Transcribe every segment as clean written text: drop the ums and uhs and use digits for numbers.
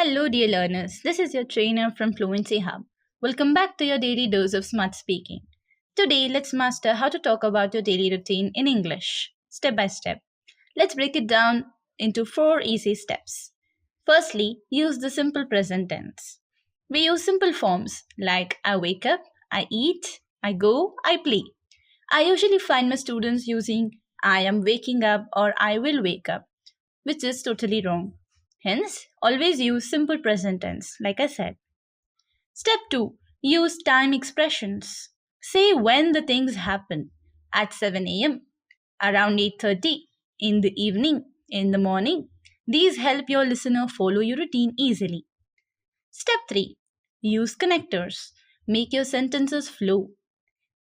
Hello, dear learners. This is your trainer from FluencyHubb. Welcome back to your daily dose of smart speaking. Today, let's master how to talk about your daily routine in English, step by step. Let's break it down into 4 easy steps. Firstly, use the simple present tense. We use simple forms like I wake up, I eat, I go, I play. I usually find my students using I am waking up or I will wake up, which is totally wrong. Hence, always use simple present tense, like I said. Step 2. Use time expressions. Say when the things happen at 7 a.m., around 8:30, in the evening, in the morning. These help your listener follow your routine easily. Step 3. Use connectors. Make your sentences flow.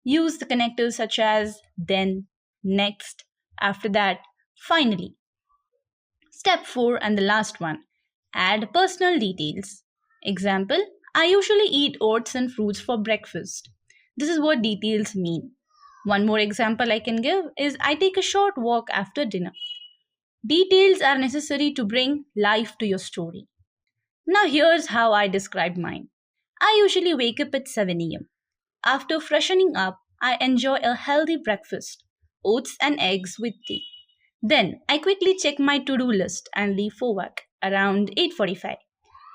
Use the connectors such as then, next, after that, finally. Step 4 and the last one. Add personal details. Example, I usually eat oats and fruits for breakfast. This is what details mean. One more example I can give is I take a short walk after dinner. Details are necessary to bring life to your story. Now here's how I describe mine. I usually wake up at 7 a.m. After freshening up, I enjoy a healthy breakfast, oats and eggs with tea. Then I quickly check my to-do list and leave for work around 8:45.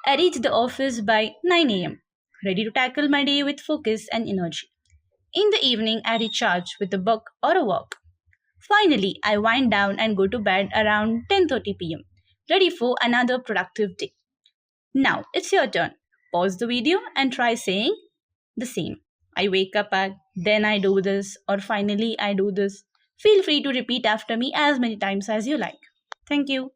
I reach the office by 9 a.m., ready to tackle my day with focus and energy. In the evening, I recharge with a book or a walk. Finally, I wind down and go to bed around 10:30 p.m., ready for another productive day. Now, it's your turn. Pause the video and try saying the same. I wake up at, then I do this, or finally I do this. Feel free to repeat after me as many times as you like. Thank you.